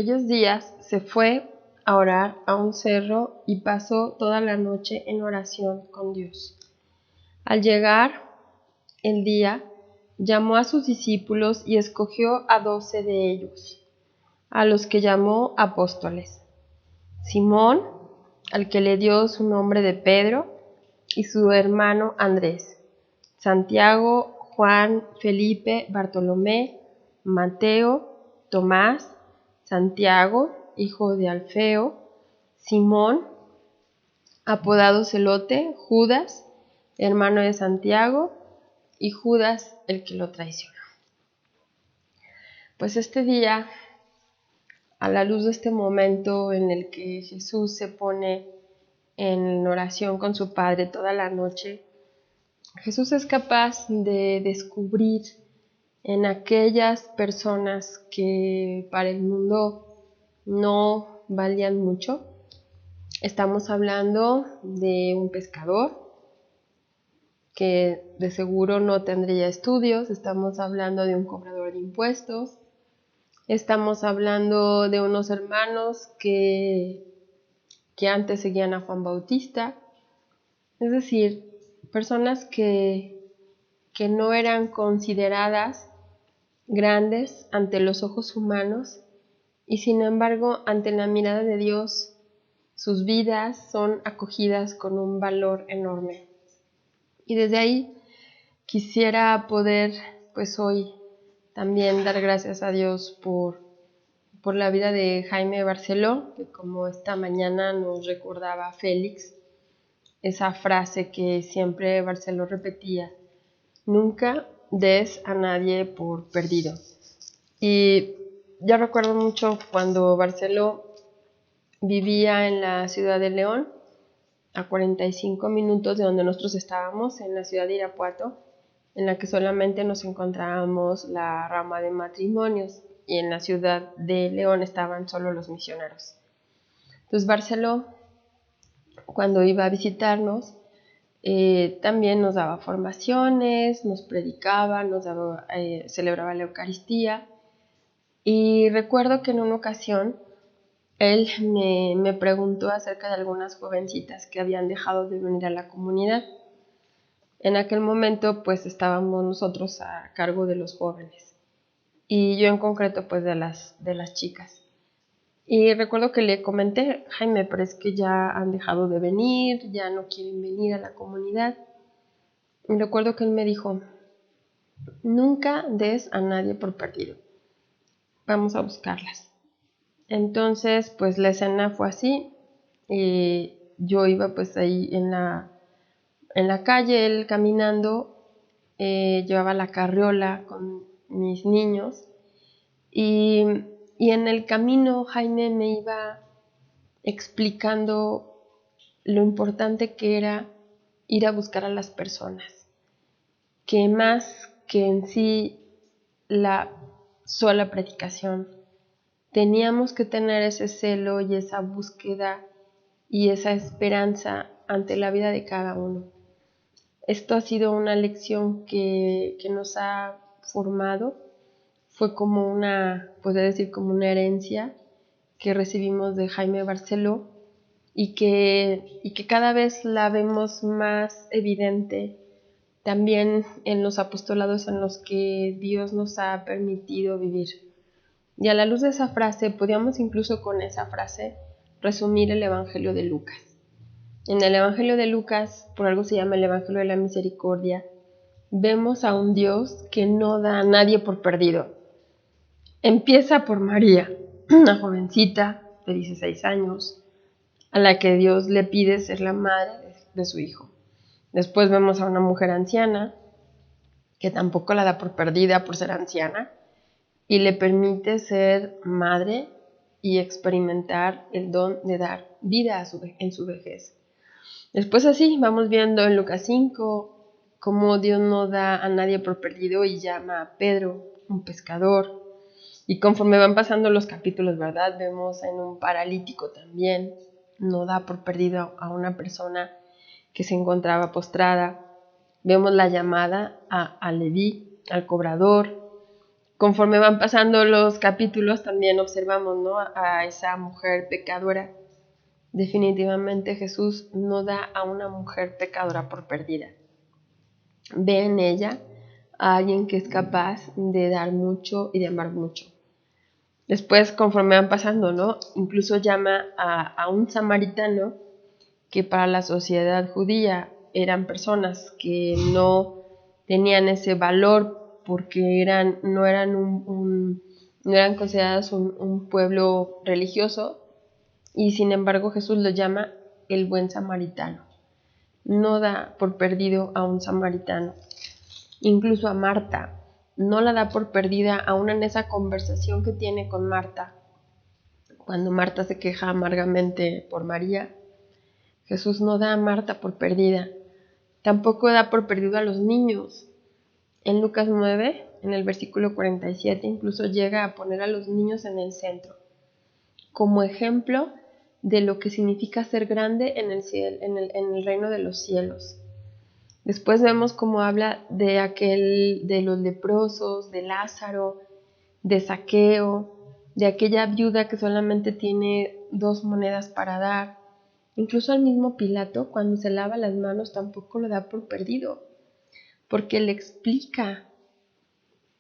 aquellos días se fue a orar a un cerro y pasó toda la noche en oración con Dios. Al llegar el día, llamó a sus discípulos y escogió a 12 de ellos, a los que llamó apóstoles: Simón, al que le dio su nombre de Pedro, y su hermano Andrés; Santiago, Juan, Felipe, Bartolomé, Mateo, Tomás, Santiago, hijo de Alfeo, Simón, apodado Celote, Judas, hermano de Santiago, y Judas, el que lo traicionó. Pues este día, a la luz de este momento en el que Jesús se pone en oración con su Padre toda la noche, Jesús es capaz de descubrir en aquellas personas que para el mundo no valían mucho. Estamos hablando de un pescador que de seguro no tendría estudios, estamos hablando de un cobrador de impuestos, estamos hablando de unos hermanos que antes seguían a Juan Bautista, es decir, personas que no eran consideradas grandes ante los ojos humanos y sin embargo ante la mirada de Dios sus vidas son acogidas con un valor enorme. Y desde ahí quisiera poder pues hoy también dar gracias a Dios por la vida de Jaime Barceló, que como esta mañana nos recordaba Félix, esa frase que siempre Barceló repetía: nunca des a nadie por perdido. Y yo recuerdo mucho cuando Barceló vivía en la ciudad de León, a 45 minutos de donde nosotros estábamos, en la ciudad de Irapuato, en la que solamente nos encontrábamos la rama de matrimonios, y en la ciudad de León estaban solo los misioneros. Entonces Barceló, cuando iba a visitarnos, también nos daba formaciones, nos predicaba, celebraba la Eucaristía. Y recuerdo que en una ocasión él me preguntó acerca de algunas jovencitas que habían dejado de venir a la comunidad. En aquel momento pues estábamos nosotros a cargo de los jóvenes y yo en concreto pues de las chicas. Y recuerdo que le comenté: Jaime, pero es que ya han dejado de venir, ya no quieren venir a la comunidad. Y recuerdo que él me dijo: nunca des a nadie por perdido, vamos a buscarlas. Entonces pues la escena fue así, y yo iba pues ahí en la calle, él caminando, llevaba la carriola con mis niños, y en el camino Jaime me iba explicando lo importante que era ir a buscar a las personas, que más que en sí la sola predicación, teníamos que tener ese celo y esa búsqueda y esa esperanza ante la vida de cada uno. Esto ha sido una lección que nos ha formado, fue como podría decir como una herencia que recibimos de Jaime Barceló, y que cada vez la vemos más evidente también en los apostolados en los que Dios nos ha permitido vivir. Y a la luz de esa frase, podríamos incluso con esa frase resumir el Evangelio de Lucas. En el Evangelio de Lucas, por algo se llama el Evangelio de la Misericordia, vemos a un Dios que no da a nadie por perdido. Empieza por María, una jovencita de 16 años, a la que Dios le pide ser la madre de su hijo. Después vemos a una mujer anciana, que tampoco la da por perdida por ser anciana, y le permite ser madre y experimentar el don de dar vida en su vejez. Después así vamos viendo en Lucas 5 cómo Dios no da a nadie por perdido y llama a Pedro, un pescador. Y conforme van pasando los capítulos, ¿verdad? Vemos en un paralítico también, no da por perdido a una persona que se encontraba postrada. Vemos la llamada a Leví, al cobrador, conforme van pasando los capítulos también observamos, ¿no?, a esa mujer pecadora. Definitivamente Jesús no da a una mujer pecadora por perdida. Ve en ella a alguien que es capaz de dar mucho y de amar mucho. Después, conforme van pasando, ¿no?, incluso llama a un samaritano, que para la sociedad judía eran personas que no tenían ese valor porque no eran consideradas un pueblo religioso, y sin embargo Jesús lo llama el buen samaritano. No da por perdido a un samaritano. Incluso a Marta, no la da por perdida, aún en esa conversación que tiene con Marta. Cuando Marta se queja amargamente por María, Jesús no da a Marta por perdida. Tampoco da por perdido a los niños. En Lucas 9, en el versículo 47, incluso llega a poner a los niños en el centro, como ejemplo de lo que significa ser grande en el reino de los cielos. Después vemos cómo habla de los leprosos, de Lázaro, de Zaqueo, de aquella viuda que solamente tiene 2 monedas para dar. Incluso al mismo Pilato, cuando se lava las manos, tampoco lo da por perdido, porque le explica.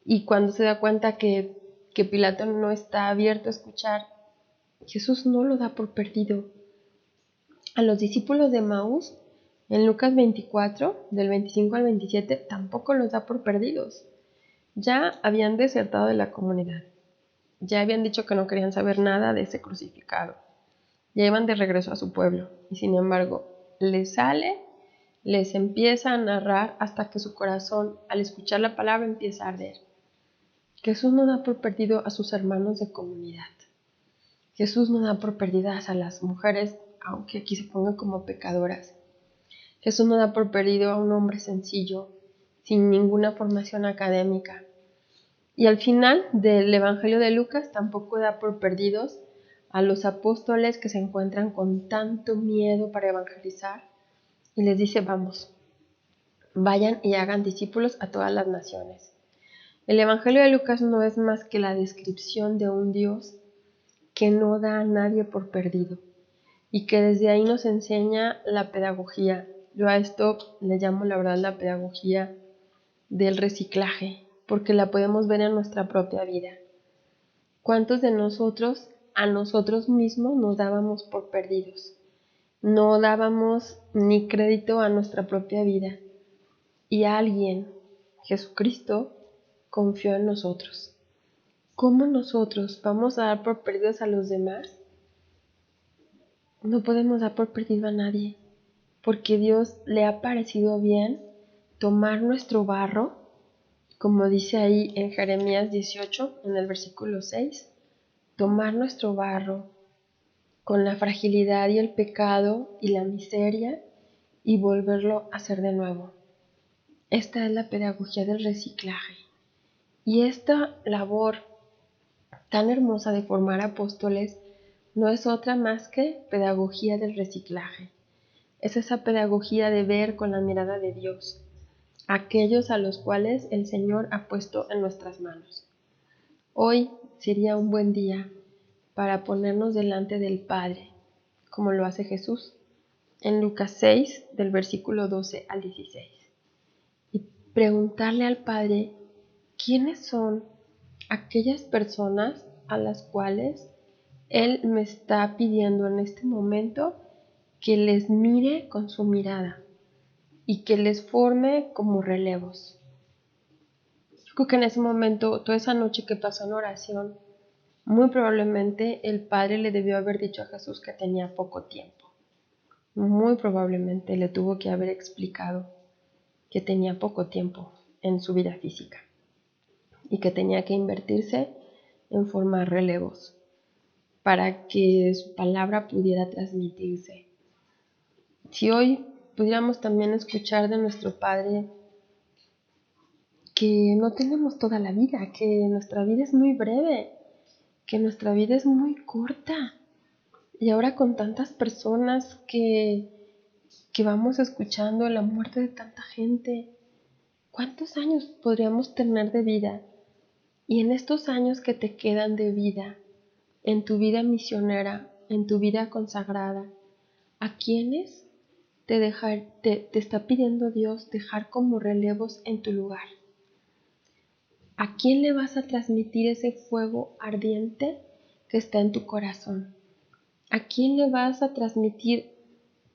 Y cuando se da cuenta que Pilato no está abierto a escuchar, Jesús no lo da por perdido. A los discípulos de Maús, en Lucas 24, del 25 al 27, tampoco los da por perdidos. Ya habían desertado de la comunidad. Ya habían dicho que no querían saber nada de ese crucificado. Ya iban de regreso a su pueblo. Y sin embargo, les empieza a narrar hasta que su corazón, al escuchar la palabra, empieza a arder. Jesús no da por perdido a sus hermanos de comunidad. Jesús no da por perdidas a las mujeres, aunque aquí se pongan como pecadoras. Jesús no da por perdido a un hombre sencillo, sin ninguna formación académica. Y al final del Evangelio de Lucas tampoco da por perdidos a los apóstoles que se encuentran con tanto miedo para evangelizar, y les dice: vamos, vayan y hagan discípulos a todas las naciones. El Evangelio de Lucas no es más que la descripción de un Dios que no da a nadie por perdido, y que desde ahí nos enseña la pedagogía. Yo a esto le llamo, la verdad, la pedagogía del reciclaje, porque la podemos ver en nuestra propia vida. ¿Cuántos de nosotros a nosotros mismos nos dábamos por perdidos? No dábamos ni crédito a nuestra propia vida, y alguien, Jesucristo, confió en nosotros. ¿Cómo nosotros vamos a dar por perdidos a los demás? No podemos dar por perdido a nadie, porque Dios le ha parecido bien tomar nuestro barro, como dice ahí en Jeremías 18, en el versículo 6, tomar nuestro barro con la fragilidad y el pecado y la miseria y volverlo a hacer de nuevo. Esta es la pedagogía del reciclaje. Y esta labor tan hermosa de formar apóstoles no es otra más que pedagogía del reciclaje. Es esa pedagogía de ver con la mirada de Dios aquellos a los cuales el Señor ha puesto en nuestras manos. Hoy sería un buen día para ponernos delante del Padre, como lo hace Jesús en Lucas 6, del versículo 12 al 16, y preguntarle al Padre quiénes son aquellas personas a las cuales Él me está pidiendo en este momento que les mire con su mirada y que les forme como relevos. Yo creo que en ese momento, toda esa noche que pasó en oración, muy probablemente el Padre le debió haber dicho a Jesús que tenía poco tiempo. Muy probablemente le tuvo que haber explicado que tenía poco tiempo en su vida física y que tenía que invertirse en formar relevos para que su palabra pudiera transmitirse. Si hoy pudiéramos también escuchar de nuestro Padre que no tenemos toda la vida, que nuestra vida es muy breve, que nuestra vida es muy corta. Y ahora con tantas personas que vamos escuchando la muerte de tanta gente, ¿cuántos años podríamos tener de vida? Y en estos años que te quedan de vida, en tu vida misionera, en tu vida consagrada, ¿a quiénes te está pidiendo Dios dejar como relevos en tu lugar? ¿A quién le vas a transmitir ese fuego ardiente que está en tu corazón? ¿A quién le vas a transmitir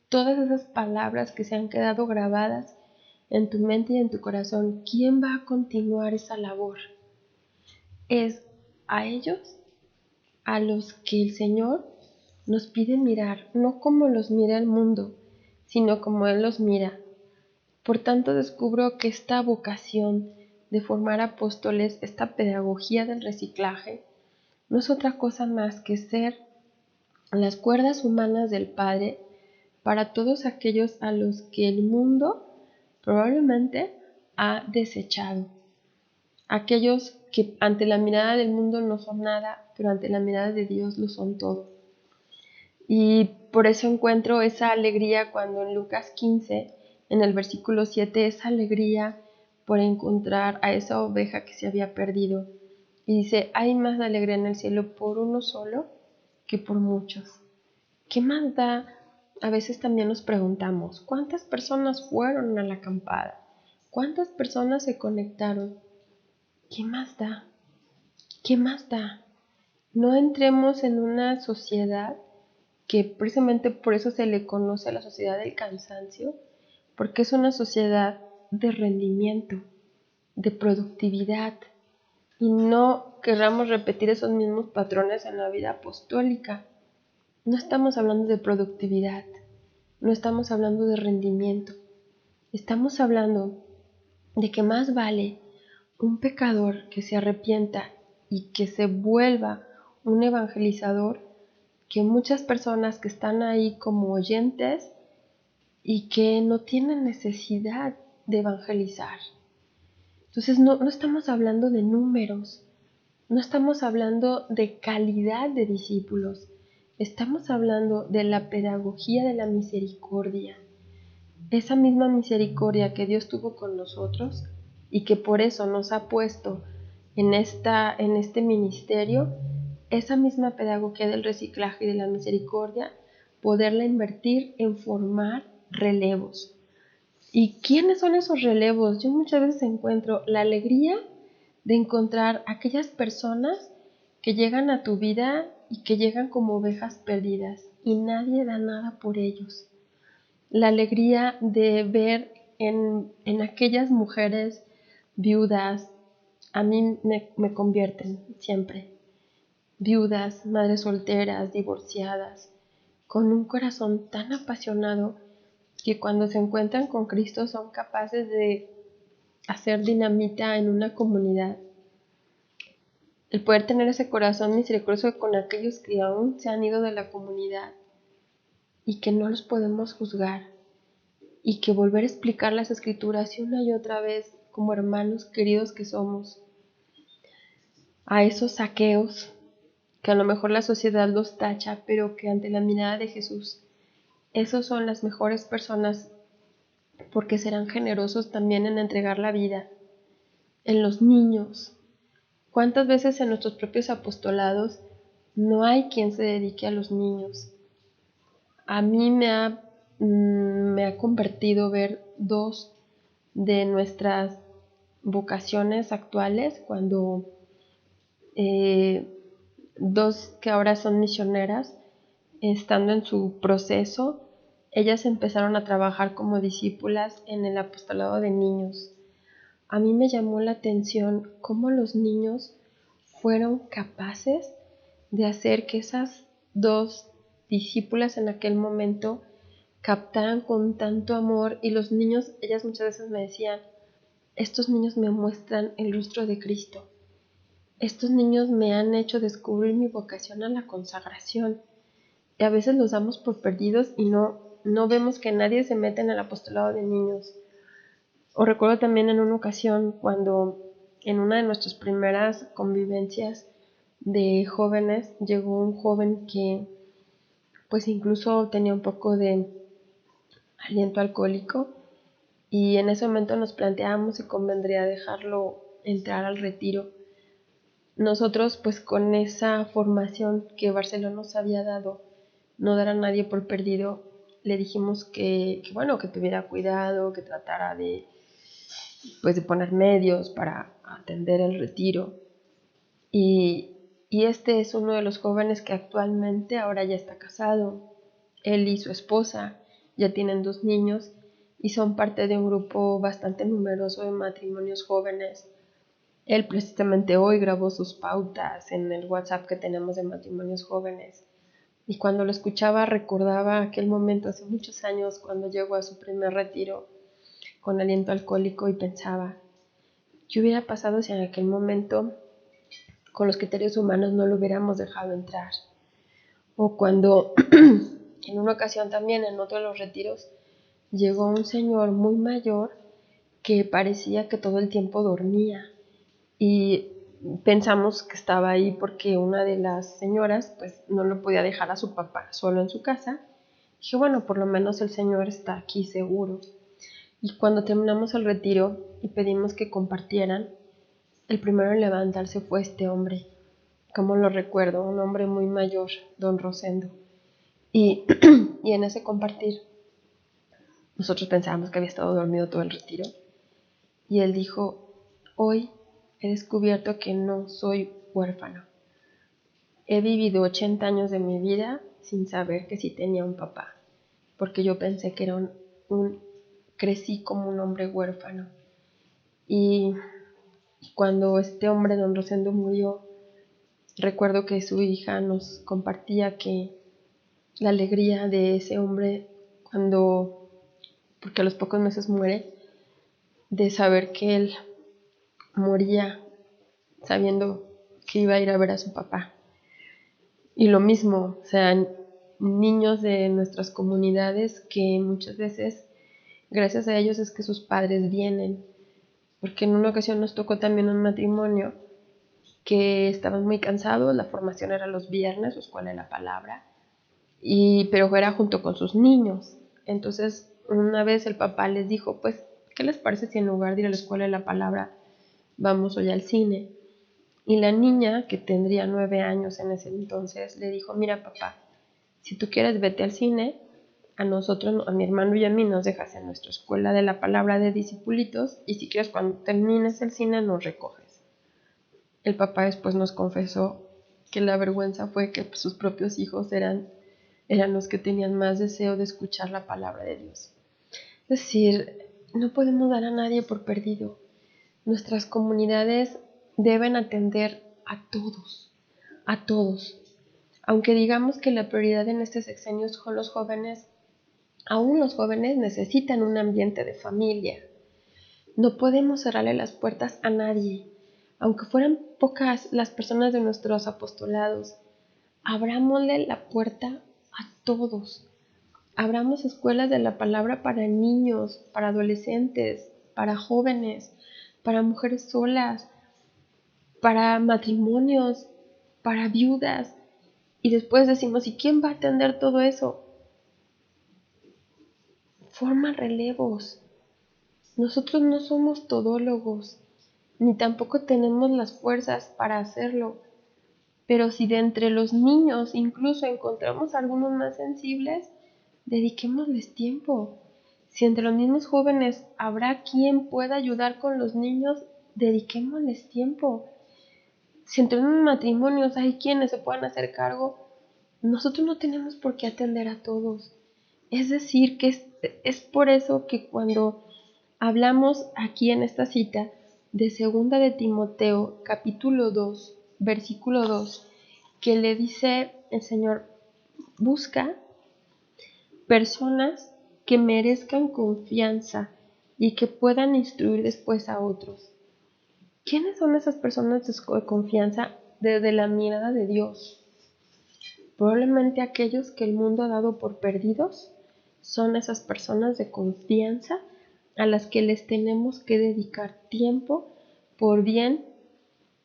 todas esas palabras que se han quedado grabadas en tu mente y en tu corazón? ¿Quién va a continuar esa labor? Es a ellos a los que el Señor nos pide mirar, no como los mira el mundo, sino como Él los mira. Por tanto, descubro que esta vocación de formar apóstoles, esta pedagogía del reciclaje, no es otra cosa más que ser las cuerdas humanas del Padre para todos aquellos a los que el mundo probablemente ha desechado. Aquellos que ante la mirada del mundo no son nada, pero ante la mirada de Dios lo son todo. Y por eso encuentro esa alegría cuando en Lucas 15, en el versículo 7, esa alegría por encontrar a esa oveja que se había perdido. Y dice, hay más alegría en el cielo por uno solo que por muchos. ¿Qué más da? A veces también nos preguntamos, ¿cuántas personas fueron a la acampada? ¿Cuántas personas se conectaron? ¿Qué más da? ¿Qué más da? No entremos en una sociedad que precisamente por eso se le conoce a la sociedad del cansancio, porque es una sociedad de rendimiento, de productividad, y no querramos repetir esos mismos patrones en la vida apostólica. No estamos hablando de productividad, no estamos hablando de rendimiento, estamos hablando de que más vale un pecador que se arrepienta y que se vuelva un evangelizador que muchas personas que están ahí como oyentes y que no tienen necesidad de evangelizar. Entonces no estamos hablando de números, no estamos hablando de calidad de discípulos, estamos hablando de la pedagogía de la misericordia. Esa misma misericordia que Dios tuvo con nosotros y que por eso nos ha puesto en este ministerio, esa misma pedagogía del reciclaje y de la misericordia, poderla invertir en formar relevos. ¿Y quiénes son esos relevos? Yo muchas veces encuentro la alegría de encontrar aquellas personas que llegan a tu vida y que llegan como ovejas perdidas y nadie da nada por ellos. La alegría de ver en aquellas mujeres viudas, a mí me convierten siempre. Viudas, madres solteras, divorciadas, con un corazón tan apasionado que cuando se encuentran con Cristo son capaces de hacer dinamita en una comunidad. El poder tener ese corazón misericordioso con aquellos que aún se han ido de la comunidad y que no los podemos juzgar y que volver a explicar las escrituras una y otra vez como hermanos queridos que somos a esos saqueos que a lo mejor la sociedad los tacha, pero que ante la mirada de Jesús, esos son las mejores personas porque serán generosos también en entregar la vida. En los niños, ¿cuántas veces en nuestros propios apostolados no hay quien se dedique a los niños? A mí me ha convertido ver dos de nuestras vocaciones actuales, cuando dos que ahora son misioneras, estando en su proceso, ellas empezaron a trabajar como discípulas en el apostolado de niños. A mí me llamó la atención cómo los niños fueron capaces de hacer que esas dos discípulas en aquel momento captaran con tanto amor, y los niños, ellas muchas veces me decían, estos niños me muestran el rostro de Cristo. Estos niños me han hecho descubrir mi vocación a la consagración. Y a veces los damos por perdidos y no vemos que nadie se mete en el apostolado de niños. O recuerdo también en una ocasión cuando en una de nuestras primeras convivencias de jóvenes llegó un joven que pues incluso tenía un poco de aliento alcohólico, y en ese momento nos planteábamos si convendría dejarlo entrar al retiro. nosotros, pues con esa formación que Barcelona nos había dado, no dar a nadie por perdido, le dijimos que tuviera cuidado, que tratara de poner medios para atender el retiro. Y este es uno de los jóvenes que actualmente ahora ya está casado. Él y su esposa ya tienen 2 niños y son parte de un grupo bastante numeroso de matrimonios jóvenes. Él precisamente hoy grabó sus pautas en el WhatsApp que tenemos de matrimonios jóvenes. Y cuando lo escuchaba recordaba aquel momento hace muchos años cuando llegó a su primer retiro con aliento alcohólico y pensaba, ¿qué hubiera pasado si en aquel momento con los criterios humanos no lo hubiéramos dejado entrar? O cuando en una ocasión también en otro de los retiros llegó un señor muy mayor que parecía que todo el tiempo dormía y pensamos que estaba ahí porque una de las señoras pues no lo podía dejar a su papá solo en su casa. Dije, bueno, por lo menos el señor está aquí seguro. Y cuando terminamos el retiro y pedimos que compartieran, el primero en levantarse fue este hombre. Como lo recuerdo, un hombre muy mayor, don Rosendo. Y, y en ese compartir, nosotros pensábamos que había estado dormido todo el retiro. Y él dijo, hoy he descubierto que no soy huérfano. He vivido 80 años de mi vida sin saber que sí tenía un papá, porque yo pensé que era crecí como un hombre huérfano. Y cuando este hombre, don Rosendo, murió, recuerdo que su hija nos compartía que la alegría de ese hombre porque a los pocos meses muere, de saber que él moría sabiendo que iba a ir a ver a su papá. Y lo mismo, o sea, niños de nuestras comunidades que muchas veces, gracias a ellos es que sus padres vienen, porque en una ocasión nos tocó también un matrimonio que estaban muy cansados, la formación era los viernes, o escuela de la palabra, pero era junto con sus niños. Entonces, una vez el papá les dijo, pues, ¿qué les parece si en lugar de ir a la escuela de la palabra, vamos hoy al cine? Y la niña, que tendría 9 años en ese entonces, le dijo, mira papá, si tú quieres vete al cine, a nosotros, a mi hermano y a mí nos dejas en nuestra escuela de la palabra de discipulitos y si quieres cuando termines el cine nos recoges. El papá después nos confesó que la vergüenza fue que sus propios hijos eran los que tenían más deseo de escuchar la palabra de Dios. Es decir, no podemos dar a nadie por perdido. Nuestras comunidades deben atender a todos. Aunque digamos que la prioridad en este sexenio son los jóvenes, aún los jóvenes necesitan un ambiente de familia. No podemos cerrarle las puertas a nadie. Aunque fueran pocas las personas de nuestros apostolados, abrámosle la puerta a todos. Abramos escuelas de la palabra para niños, para adolescentes, para jóvenes, para mujeres solas, para matrimonios, para viudas. Y después decimos, ¿y quién va a atender todo eso? Forma relevos. Nosotros no somos todólogos, ni tampoco tenemos las fuerzas para hacerlo. Pero si de entre los niños incluso encontramos algunos más sensibles, dediquémosles tiempo. Si entre los mismos jóvenes habrá quien pueda ayudar con los niños, dediquémosles tiempo. Si entre los matrimonios hay quienes se puedan hacer cargo, nosotros no tenemos por qué atender a todos. Es decir, que es por eso que cuando hablamos aquí en esta cita de 2 de Timoteo, capítulo 2, versículo 2, que le dice el Señor, busca personas que merezcan confianza y que puedan instruir después a otros. ¿Quiénes son esas personas de confianza desde la mirada de Dios? Probablemente aquellos que el mundo ha dado por perdidos son esas personas de confianza a las que les tenemos que dedicar tiempo por bien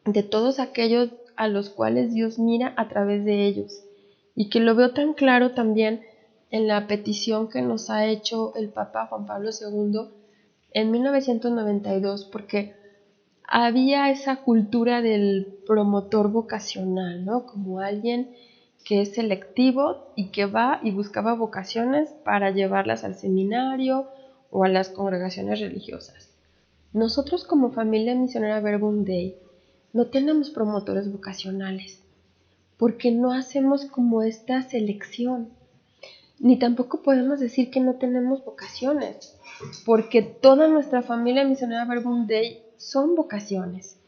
de todos aquellos a los cuales Dios mira a través de ellos. Y que lo veo tan claro también en la petición que nos ha hecho el Papa Juan Pablo II en 1992, porque había esa cultura del promotor vocacional, ¿no? Como alguien que es selectivo y que va y buscaba vocaciones para llevarlas al seminario o a las congregaciones religiosas. Nosotros como familia misionera Verbum Dei no tenemos promotores vocacionales porque no hacemos como esta selección, ni tampoco podemos decir que no tenemos vocaciones, porque toda nuestra familia misionera Verbum Dei son vocaciones.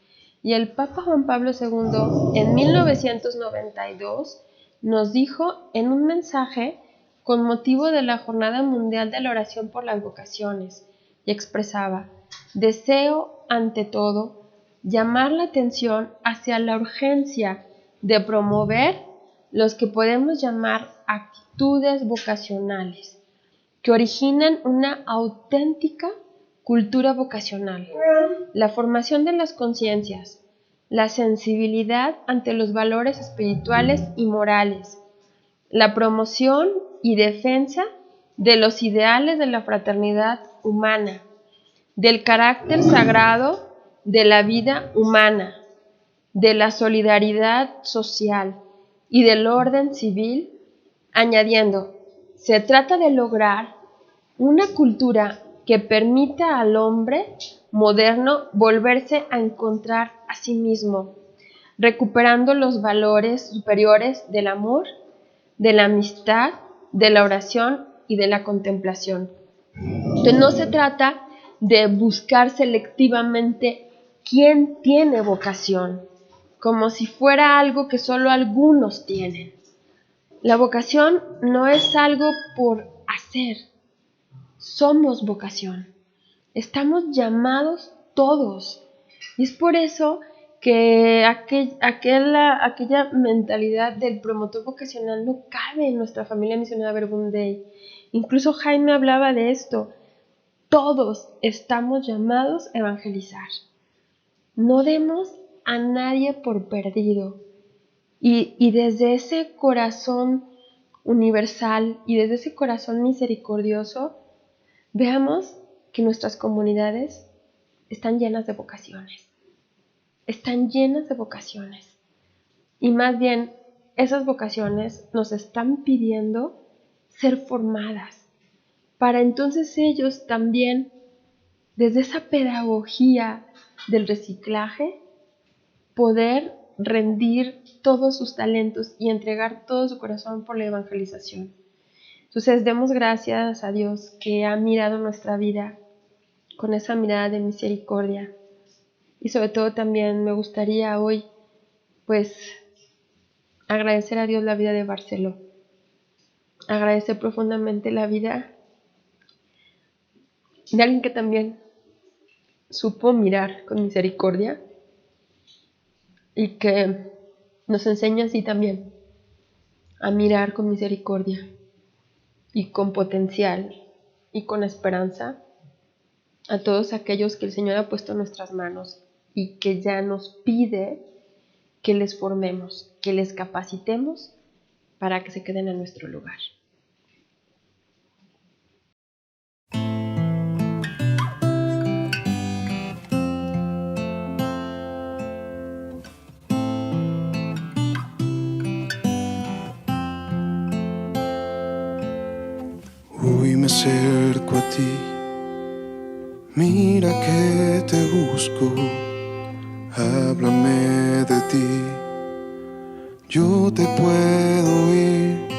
Y el Papa Juan Pablo II en 1992 nos dijo en un mensaje con motivo de la Jornada Mundial de la Oración por las Vocaciones, y expresaba: deseo ante todo llamar la atención hacia la urgencia de promover los que podemos llamar actitudes vocacionales, que originan una auténtica cultura vocacional, la formación de las conciencias, la sensibilidad ante los valores espirituales y morales, la promoción y defensa de los ideales de la fraternidad humana, del carácter sagrado de la vida humana, de la solidaridad social y del orden civil, añadiendo: se trata de lograr una cultura que permita al hombre moderno volverse a encontrar a sí mismo, recuperando los valores superiores del amor, de la amistad, de la oración y de la contemplación. Entonces no se trata de buscar selectivamente quién tiene vocación, como si fuera algo que solo algunos tienen. La vocación no es algo por hacer, somos vocación. Estamos llamados todos. Y es por eso que aquella mentalidad del promotor vocacional no cabe en nuestra familia misionera Verbum Dei. Incluso Jaime hablaba de esto. Todos estamos llamados a evangelizar. No demos a nadie por perdido. Y desde ese corazón universal y desde ese corazón misericordioso, veamos que nuestras comunidades están llenas de vocaciones. Están llenas de vocaciones. Y más bien, esas vocaciones nos están pidiendo ser formadas, para entonces ellos también, desde esa pedagogía del reciclaje, poder rendir todos sus talentos y entregar todo su corazón por la evangelización. Entonces, demos gracias a Dios que ha mirado nuestra vida con esa mirada de misericordia. Y sobre todo también me gustaría hoy, pues, agradecer a Dios la vida de Barceló. Agradecer profundamente la vida de alguien que también supo mirar con misericordia y que nos enseña así también a mirar con misericordia y con potencial y con esperanza a todos aquellos que el Señor ha puesto en nuestras manos y que ya nos pide que les formemos, que les capacitemos para que se queden en nuestro lugar. Hoy me acerco a ti, mira que te busco, háblame de ti, yo te puedo oír.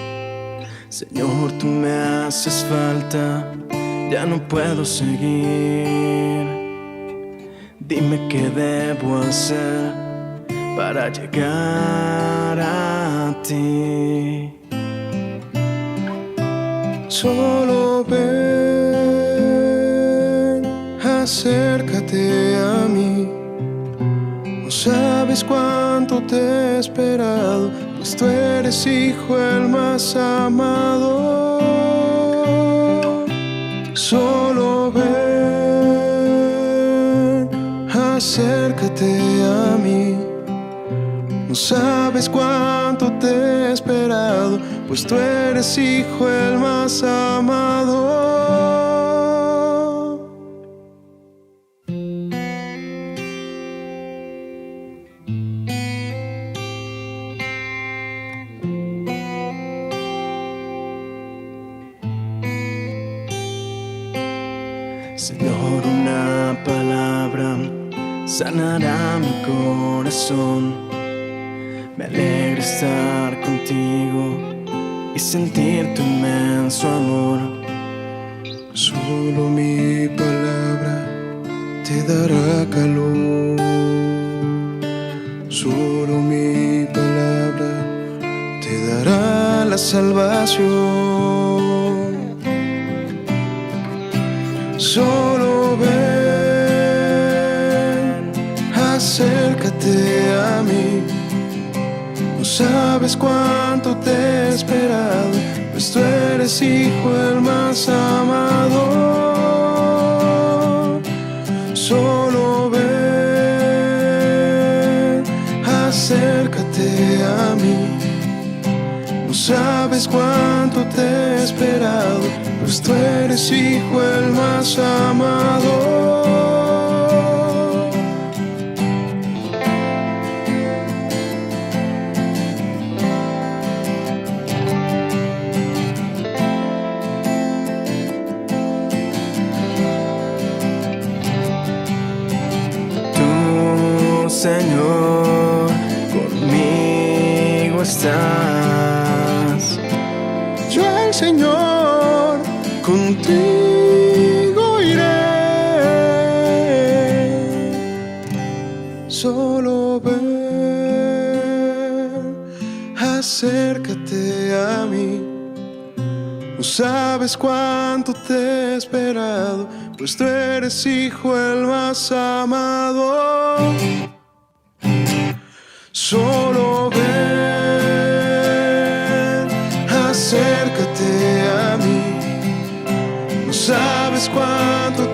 Señor, tú me haces falta, ya no puedo seguir. Dime qué debo hacer para llegar a ti. Solo ven, acércate a mí. No sabes cuánto te he esperado, pues tú eres hijo el más amado. Solo ven, acércate a mí. No sabes cuánto te he esperado, pues tú eres hijo el más amado. Señor, una palabra sanará mi corazón. Me alegra estar contigo y sentir tu inmenso amor. Solo mi palabra te dará calor. Solo mi palabra te dará la salvación. Solo ven, acércate a mí. No sabes cuánto te he esperado, pues tú eres hijo el más amado. Solo ven, acércate a mí. No sabes cuánto te he esperado, pues tú eres hijo el más amado. Tú, Señor, conmigo estás. Yo el Señor contigo iré. Solo ven, acércate a mí. No sabes cuánto te he esperado, pues tú eres hijo el más amado. Solo ven, acércate a mí. No sabes cuánto